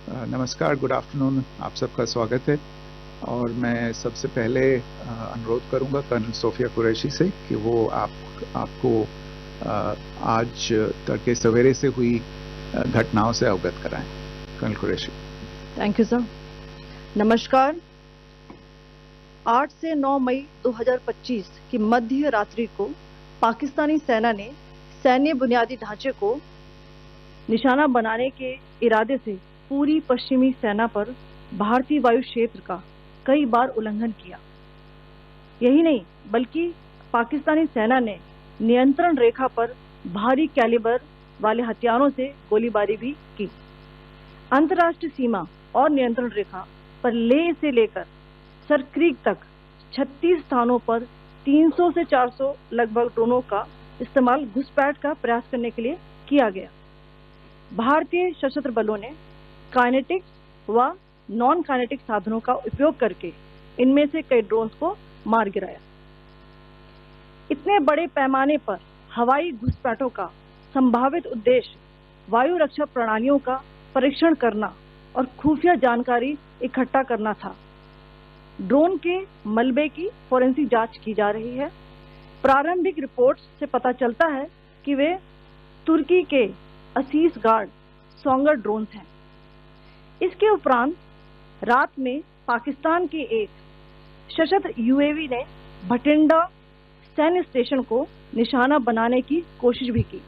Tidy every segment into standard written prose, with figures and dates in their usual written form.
नमस्कार, good afternoon, आप सबका स्वागत है। और मैं सबसे पहले अनुरोध करूंगा कर्नल सोफिया कुरैशी से कि वो आपको आज तड़के सवेरे से हुई घटनाओं से अवगत कराएं। Colonel Qureshi. Thank you sir. नमस्कार। 8 से 9 मई 2025 की मध्य रात्रि को पाकिस्तानी सेना ने सैन्य बुनियादी ढांचे को निशाना बनाने के इरादे से पूरी पश्चिमी सेना पर भारतीय वायु क्षेत्र का कई बार उल्लंघन किया। यही नहीं बल्कि पाकिस्तानी सेना ने नियंत्रण रेखा पर भारी कैलिबर वाले हथियारों से गोलीबारी भी की। अंतर्राष्ट्रीय सीमा और नियंत्रण रेखा पर लेह से लेकर सरक्रीक तक 36 स्थानों पर 300 से 400 लगभग ड्रोनों का इस्तेमाल घुसपैठ का प्रयास करने के लिए किया गया। भारतीय सशस्त्र बलों ने काइनेटिक व नॉन काइनेटिक साधनों का उपयोग करके इनमें से कई ड्रोन्स को मार गिराया। इतने बड़े पैमाने पर हवाई घुसपैठों का संभावित उद्देश्य वायु रक्षा प्रणालियों का परीक्षण करना और खुफिया जानकारी इकट्ठा करना था। ड्रोन के मलबे की फोरेंसिक जांच की जा रही है। प्रारंभिक रिपोर्ट्स से पता चलता है कि वे तुर्की के असीस गार्ड सोंगर ड्रोन्स हैं। इसके उपरांत रात में पाकिस्तान के एक सशस्त्र यूएवी ने भटिंडा सैन्य स्टेशन को निशाना बनाने की कोशिश भी की,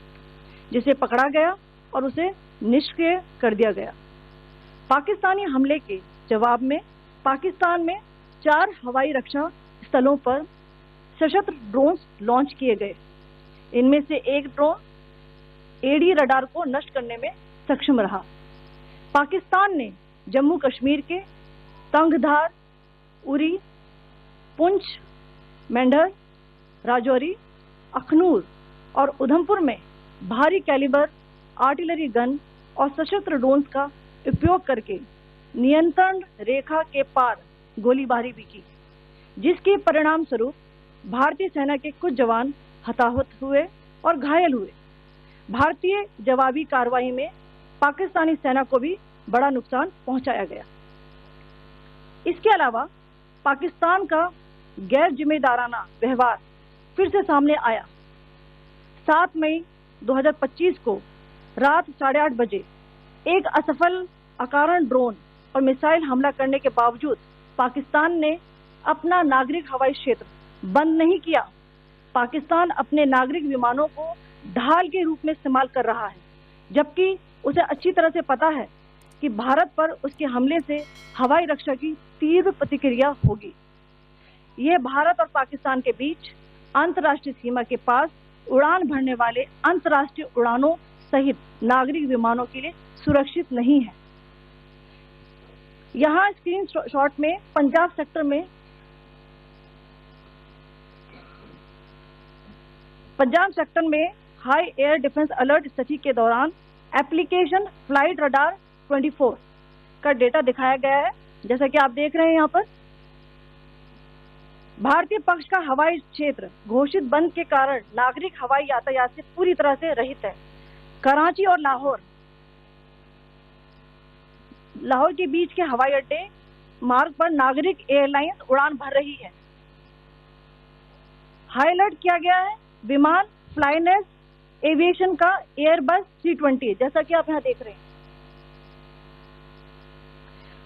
जिसे पकड़ा गया और उसे निष्क्रिय कर दिया गया। पाकिस्तानी हमले के जवाब में पाकिस्तान में 4 हवाई रक्षा स्थलों पर सशस्त्र ड्रोन्स लॉन्च किए गए। इनमें से एक ड्रोन एडी रडार को नष्ट करने में सक्षम रहा। पाकिस्तान ने जम्मू कश्मीर के तंगधार, उरी, पुंछ, मेंढर, राजौरी, अखनूर और उधमपुर में भारी कैलिबर आर्टिलरी गन और सशस्त्र ड्रोन्स का उपयोग करके नियंत्रण रेखा के पार गोलीबारी भी की, जिसके परिणाम स्वरूप भारतीय सेना के कुछ जवान हताहत हुए और घायल हुए। भारतीय जवाबी कार्रवाई में पाकिस्तानी सेना को भी बड़ा नुकसान पहुंचाया गया। इसके अलावा पाकिस्तान का गैर जिम्मेदाराना व्यवहार फिर से सामने आया। 7 मई 2025 को रात 8:30 बजे एक असफल अकारण ड्रोन और मिसाइल हमला करने के बावजूद पाकिस्तान ने अपना नागरिक हवाई क्षेत्र बंद नहीं किया। पाकिस्तान अपने नागरिक विमानों को ढाल के रूप में इस्तेमाल कर रहा है, जबकि उसे अच्छी तरह से पता है कि भारत पर उसके हमले से हवाई रक्षा की तीव्र प्रतिक्रिया होगी। यह भारत और पाकिस्तान के बीच अंतर्राष्ट्रीय सीमा के पास उड़ान भरने वाले अंतर्राष्ट्रीय उड़ानों सहित नागरिक विमानों के लिए सुरक्षित नहीं है। यहाँ स्क्रीन शॉट में पंजाब सेक्टर में हाई एयर डिफेंस अलर्ट स्थिति के दौरान एप्लीकेशन फ्लाइट रडार 24 का डेटा दिखाया गया है। जैसा कि आप देख रहे हैं, यहाँ पर भारतीय पक्ष का हवाई क्षेत्र घोषित बंद के कारण नागरिक हवाई यातायात से पूरी तरह से रहित है। कराची और लाहौर के बीच के हवाई अड्डे मार्ग पर नागरिक एयरलाइंस उड़ान भर रही है। हाई अलर्ट किया गया है विमान फ्लाइनेस एविएशन का एयरबस 320, जैसा कि आप यहाँ देख रहे हैं,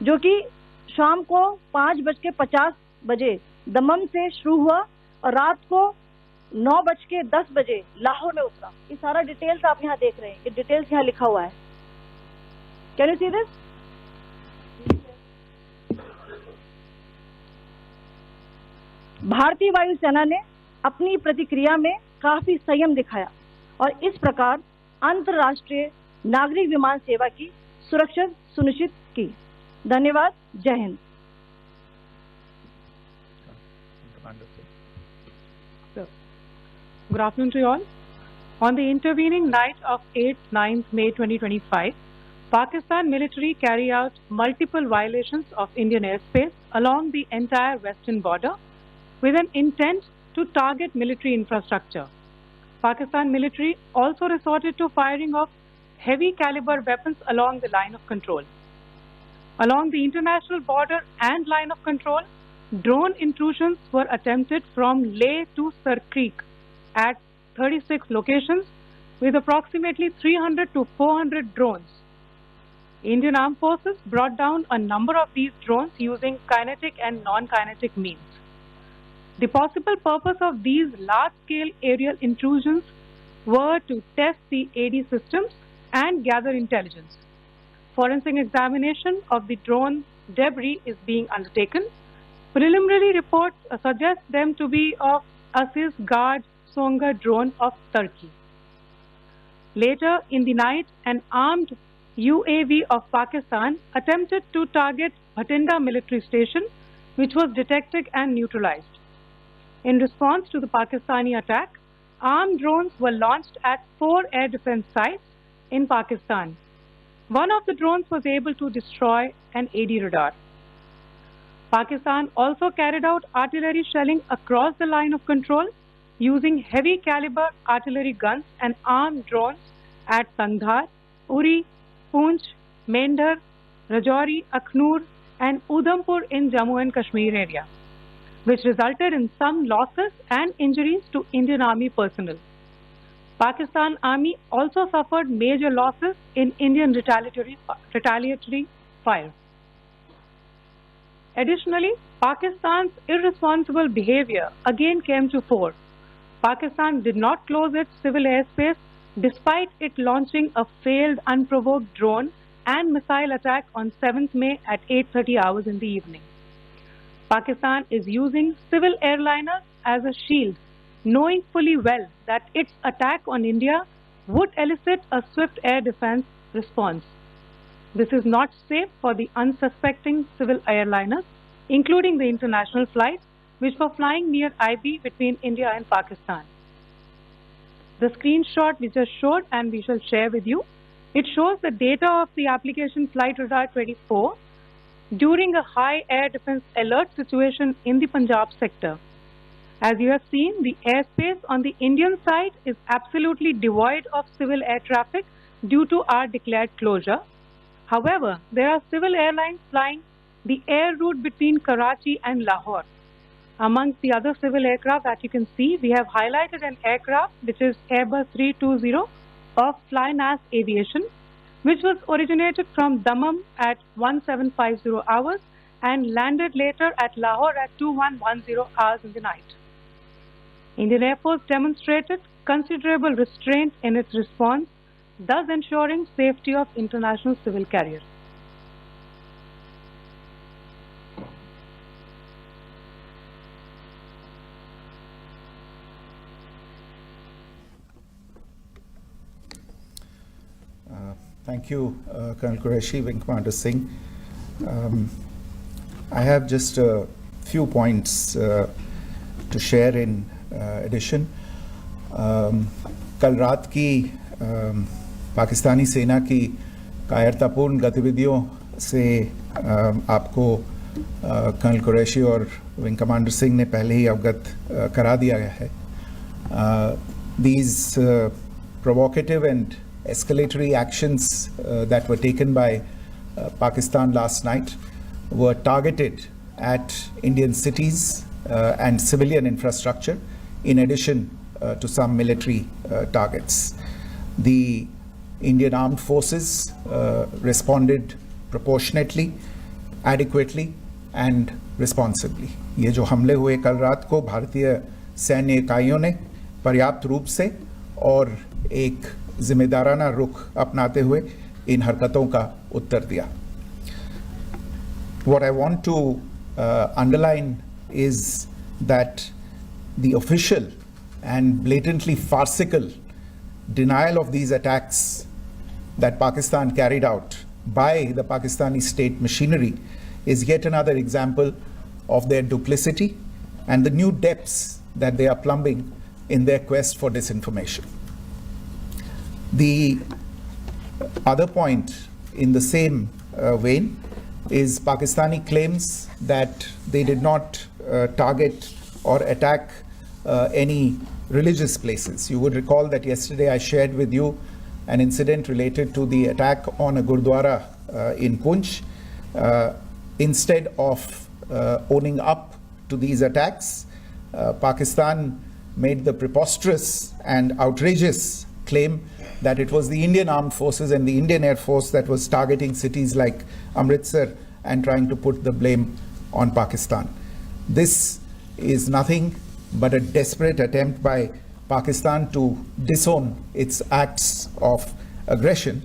जो कि शाम को 5:50 बजे दमम से शुरू हुआ और रात को 9:10 बजे लाहौर में उतरा। ये सारा डिटेल्स आप यहाँ देख रहे हैं। ये डिटेल्स यहाँ लिखा हुआ है। Can you see this? भारतीय वायुसेना ने अपनी प्रतिक्रिया में काफी संयम दिखाया और इस प्रकार अंतर्राष्ट्रीय नागरिक विमान सेवा की सुरक्षा सुनिश्चित की। धन्यवाद। जय Hind. Good afternoon to you all. On the intervening night of 8-9 May 2025, Pakistan military carried out multiple violations of Indian airspace along the entire western border with an intent to target military infrastructure. Pakistan military also resorted to firing of heavy caliber weapons along the line of control. Along the international border and line of control, drone intrusions were attempted from Leh to Sar Creek at 36 locations with approximately 300 to 400 drones. Indian Armed Forces brought down a number of these drones using kinetic and non-kinetic means. The possible purpose of these large-scale aerial intrusions were to test the AD systems and gather intelligence. Forensic examination of the drone debris is being undertaken. Preliminary reports suggest them to be of Aziz Guard Songa drone of Turkey. Later in the night, an armed UAV of Pakistan attempted to target Bhatinda military station, which was detected and neutralized. In response to the Pakistani attack, armed drones were launched at 4 air defense sites in Pakistan. One of the drones was able to destroy an AD radar. Pakistan also carried out artillery shelling across the line of control using heavy caliber artillery guns and armed drones at Kandhar, Uri, Poonch, Mendhar, Rajouri, Akhnur and Udhampur in Jammu and Kashmir area, which resulted in some losses and injuries to Indian Army personnel. Pakistan Army also suffered major losses in Indian retaliatory fire. Additionally, Pakistan's irresponsible behavior again came to fore. Pakistan did not close its civil airspace despite it launching a failed unprovoked drone and missile attack on 7th May at 8:30 hours in the evening. Pakistan is using civil airliners as a shield, knowing fully well that its attack on India would elicit a swift air defense response. This is not safe for the unsuspecting civil airliners, including the international flights, which were flying near IB between India and Pakistan. The screenshot we just showed and we shall share with you, it shows the data of the application Flight Radar 24 during a high air defense alert situation in the Punjab sector. As you have seen, the airspace on the Indian side is absolutely devoid of civil air traffic due to our declared closure. However, there are civil airlines flying the air route between Karachi and Lahore. Amongst the other civil aircraft that you can see, we have highlighted an aircraft which is Airbus 320 of Flynas Aviation, which was originated from Dammam at 1750 hours and landed later at Lahore at 2110 hours in the night. Indian Air Force demonstrated considerable restraint in its response, thus ensuring safety of international civil carriers. Thank you, Colonel Qureshi, Wing Commander Singh. I have just a few points to share in addition. कल रात की पाकिस्तानी सेना की कायरतापूर्ण गतिविधियों से आपको colonel Qureshi और विंग कमांडर सिंह ने पहले ही अवगत करा दिया गया है. These provocative and escalatory actions that were taken by Pakistan last night were targeted at Indian cities and civilian infrastructure, in addition to some military targets. The Indian Armed Forces responded proportionately, adequately and responsibly. ये जो हमले हुए कल रात को भारतीय सैन्य इकाइयों ने पर्याप्त रूप से और एक जिम्मेदाराना रुख अपनाते हुए इन हरकतों का उत्तर दिया. What I want to underline is that the official and blatantly farcical denial of these attacks that Pakistan carried out by the Pakistani state machinery is yet another example of their duplicity and the new depths that they are plumbing in their quest for disinformation. The other point in the same vein is Pakistani claims that they did not target or attack any religious places. You would recall that yesterday I shared with you an incident related to the attack on a Gurdwara in Poonch, Instead of owning up to these attacks, Pakistan made the preposterous and outrageous claim that it was the Indian Armed Forces and the Indian Air Force that was targeting cities like Amritsar and trying to put the blame on Pakistan. This is nothing but a desperate attempt by Pakistan to disown its acts of aggression,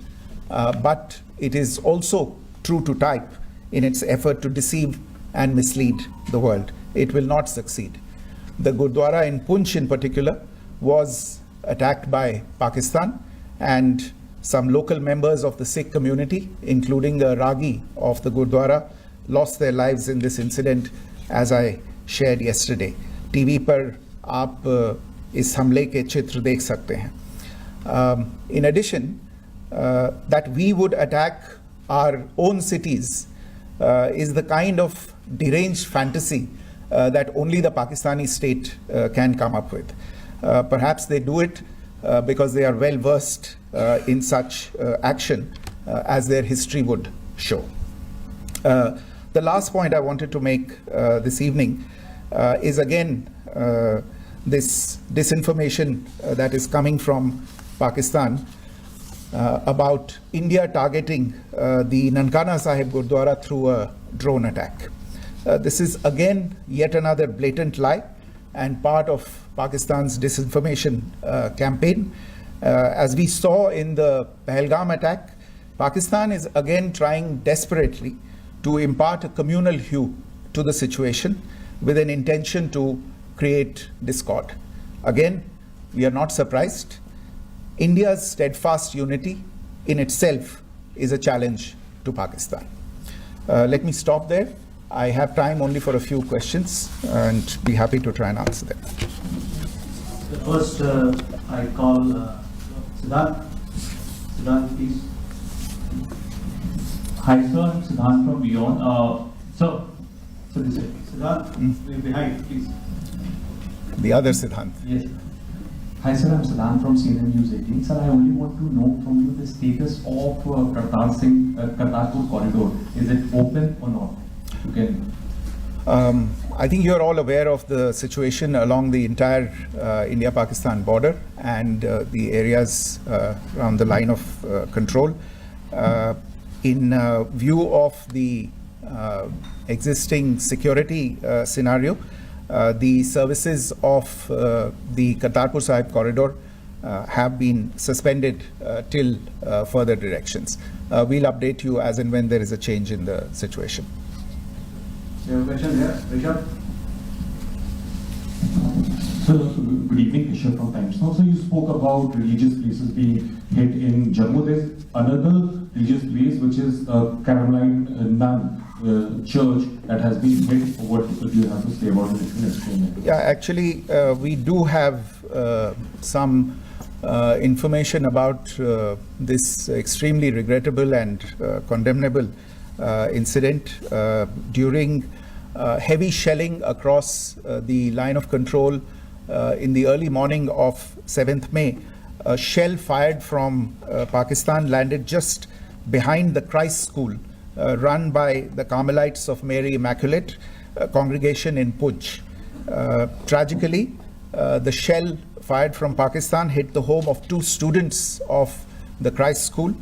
but it is also true to type in its effort to deceive and mislead the world. It will not succeed. The Gurdwara in Poonch in particular was attacked by Pakistan, and some local members of the Sikh community, including a Ragi of the Gurdwara, lost their lives in this incident, as I shared yesterday. TV पर आप इस हमले के चित्र देख सकते हैं. In addition, that we would attack our own cities is the kind of deranged fantasy that only the Pakistani state can come up with. Perhaps they do it because they are well versed in such action, as their history would show. The last point I wanted to make this evening is again this disinformation that is coming from Pakistan about India targeting the Nankana Sahib Gurdwara through a drone attack. This is again yet another blatant lie and part of Pakistan's disinformation campaign. As we saw in the Pahalgam attack, Pakistan is again trying desperately to impart a communal hue to the situation with an intention to create discord. Again, we are not surprised. India's steadfast unity in itself is a challenge to Pakistan. Let me stop there. I have time only for a few questions and be happy to try and answer them. First, I call Siddharth. Siddharth, please. Hi, sir. I'm Siddharth from Beyond. So this is Siddharth, behind, please. The other Siddhant. Yes. Hi, sir. I'm Siddharth from CNN News 18. Sir, I only want to know from you the status of Kartarpur corridor. Is it open or not? You can. I think you're all aware of the situation along the entire India-Pakistan border and the areas around the line of control. In view of the existing security scenario, the services of the Kartarpur Sahib corridor have been suspended till further directions. We'll update you as and when there is a change in the situation. You have a question here, Richard? Sir, good evening, Ishar from Times Now. So you spoke about religious places being hit in Jammu. There's another religious place which is Caroline Nun church that has been hit. What do you have to say about it? If you can explain it. Yeah, actually, we do have some information about this extremely regrettable and condemnable incident. During heavy shelling across the line of control in the early morning of 7th May, a shell fired from Pakistan landed just behind the Christ School run by the Carmelites of Mary Immaculate congregation in Poonch. Tragically, the shell fired from Pakistan hit the home of 2 students of the Christ School.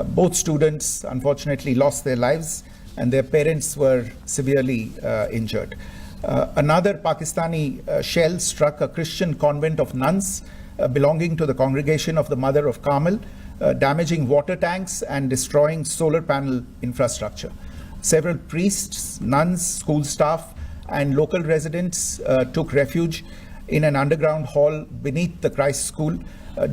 Both students unfortunately lost their lives and their parents were severely injured. Another Pakistani shell struck a Christian convent of nuns belonging to the congregation of the Mother of Carmel, damaging water tanks and destroying solar panel infrastructure. Several priests, nuns, school staff, and local residents took refuge in an underground hall beneath the Christ School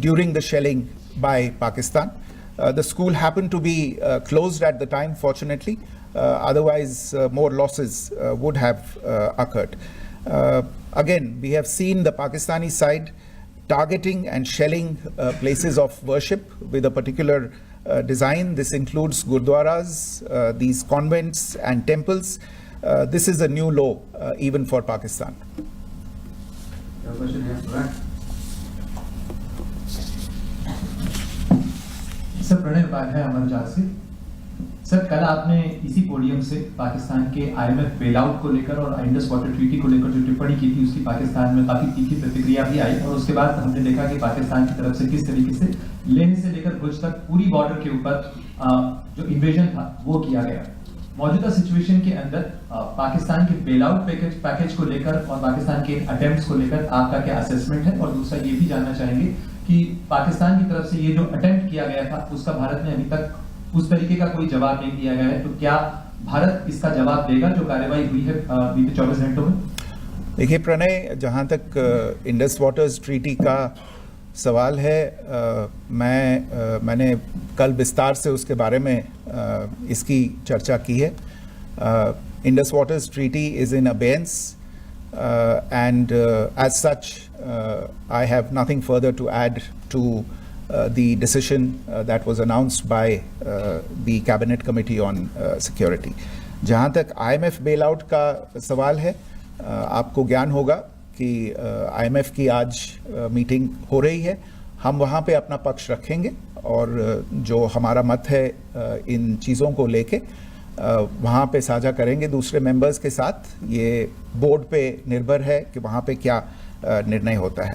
during the shelling by Pakistan. The school happened to be closed at the time, fortunately. Otherwise, more losses would have occurred. Again, we have seen the Pakistani side targeting and shelling places of worship with a particular design. This includes gurdwaras, these convents and temples. This is a new low even for Pakistan. You have a question here, right? Sir, Pranay Upadhyay, Amar Jasi. Sir, कल आपने इसी podium से पाकिस्तान के IMF bailout को लेकर और Indus water treaty को लेकर जो टिप्पणी की थी, उसकी पाकिस्तान में काफी तीखी प्रतिक्रिया भी आई, और उसके बाद हमने देखा कि पाकिस्तान की तरफ से किस तरीके से लेह से लेकर भुज तक पूरी बॉर्डर के ऊपर जो इन्वेजन था वो किया गया। मौजूदा सिचुएशन के अंदर पाकिस्तान के बेलआउट पैकेज को लेकर और पाकिस्तान के अटेम्प्ट्स को लेकर आपका क्या असेसमेंट है? और दूसरा ये भी जानना चाहेंगे कि पाकिस्तान की तरफ से ये जो अटेम्प्ट किया गया था उसका भारत ने अभी तक उस तरीके का कोई जवाब नहीं दिया गया है, तो क्या भारत इसका जवाब देगा जो कार्रवाई हुई है बीते 24 घंटों में? देखिए प्रणय, जहाँ तक इंडस वाटर्स ट्रीटी का सवाल है, मैंने कल विस्तार से उसके बारे में इसकी चर्चा की है। Indus waters treaty is in abeyance and as such I have nothing further to add to the decision that was announced by the Cabinet Committee on Security. जहाँ तक IMF bailout का सवाल है, आपको ज्ञान होगा कि IMF की आज मीटिंग हो रही है। हम वहाँ पे अपना पक्ष रखेंगे और जो हमारा मत है इन चीज़ों को लेके वहाँ पे साझा करेंगे दूसरे मेंबर्स के साथ। ये बोर्ड पे निर्भर है कि वहाँ पे क्या निर्णय होता है।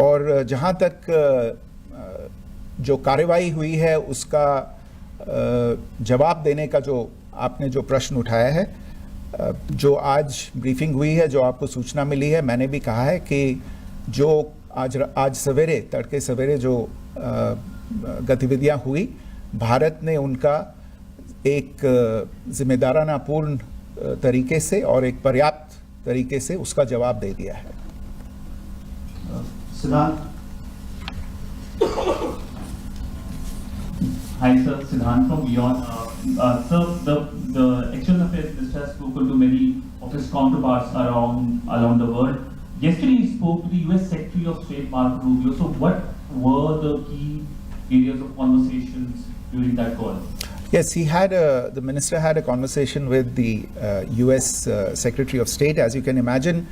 और जहाँ तक जो कार्रवाई हुई है उसका जवाब देने का जो आपने जो प्रश्न उठाया है, जो आज ब्रीफिंग हुई है, जो आपको सूचना मिली है, मैंने भी कहा है कि जो आज सवेरे तड़के सवेरे जो गतिविधियाँ हुई, भारत ने उनका एक जिम्मेदाराना पूर्ण तरीके से और एक पर्याप्त तरीके से उसका जवाब दे दिया है। सिद्धांत। Hi sir, Siddhant from Beyond. Sir, the External Affairs Minister has spoken to many of his counterparts around the world. Yesterday he spoke to the US Secretary of State Marco Rubio. So what were the key areas of conversations during that call? Yes, the minister had a conversation with the US Secretary of State. As you can imagine,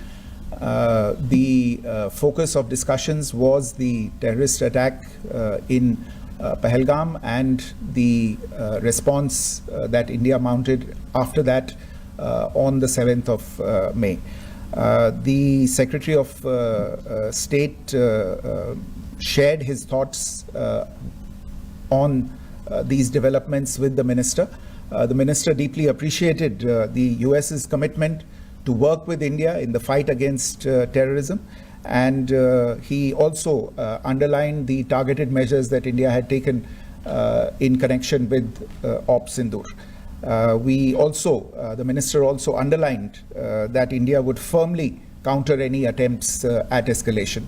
the focus of discussions was the terrorist attack in Pahalgam and the response that India mounted after that on the 7th of May. The Secretary of State shared his thoughts on these developments with the minister. The minister deeply appreciated the US's commitment to work with India in the fight against terrorism, and he also underlined the targeted measures that India had taken in connection with Op Sindoor. The minister also underlined that India would firmly counter any attempts at escalation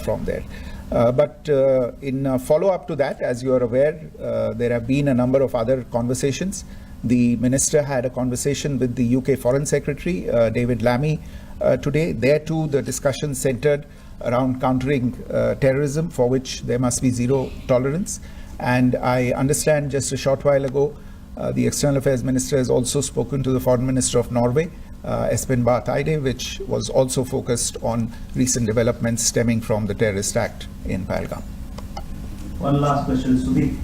from there. But in follow-up to that, as you are aware, there have been a number of other conversations. The minister had a conversation with the UK Foreign Secretary, David Lammy, today. There too, the discussion centered around countering terrorism, for which there must be zero tolerance. And I understand just a short while ago, the External Affairs Minister has also spoken to the Foreign Minister of Norway, Espen Barth Eide, which was also focused on recent developments stemming from the terrorist act in Pahalgam. One last question, Sudhi.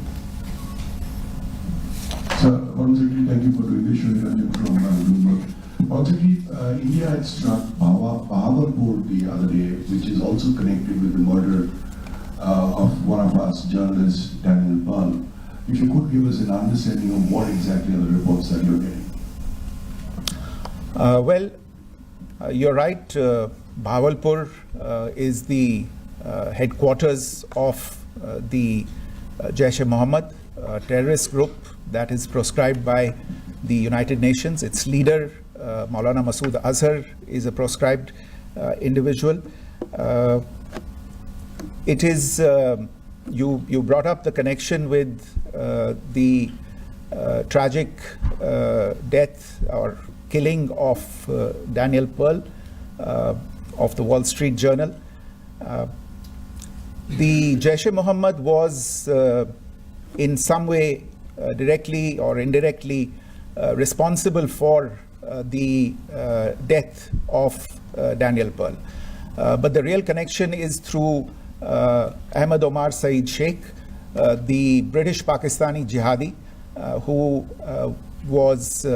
Sir, once again, thank you for doing this. Shuri Ranjan from Bloomberg. Once again, India had struck Bahawalpur the other day, which is also connected with the murder of one of us, journalist Daniel Pearl. If you could give us an understanding of what exactly are the reports that you're getting. You're right. Bahawalpur is the headquarters of the Jaish-e-Mohammed terrorist group that is proscribed by the United Nations. Its leader, Maulana Masood Azhar, is a proscribed individual. It is, you brought up the connection with the tragic death or killing of Daniel Pearl of the Wall Street Journal. The Jaish-e-Mohammed was in some way directly or indirectly responsible for the death of Daniel Pearl. But the real connection is through Ahmed Omar Saeed Sheikh, the British Pakistani jihadi who was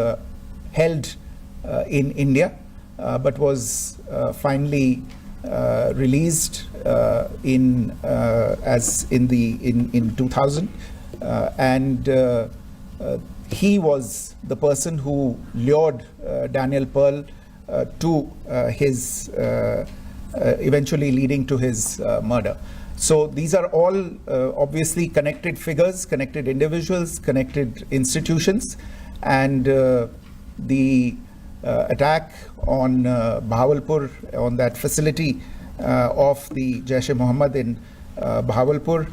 held in India, but was finally released in 2000, and he was the person who lured Daniel Pearl to his eventually leading to his murder. So these are all obviously connected figures, connected individuals, connected institutions, and the attack on Bahawalpur, on that facility of the Jaish-e-Mohammed in Bahawalpur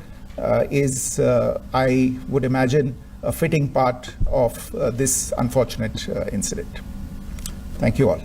is, I would imagine, a fitting part of this unfortunate incident. Thank you all.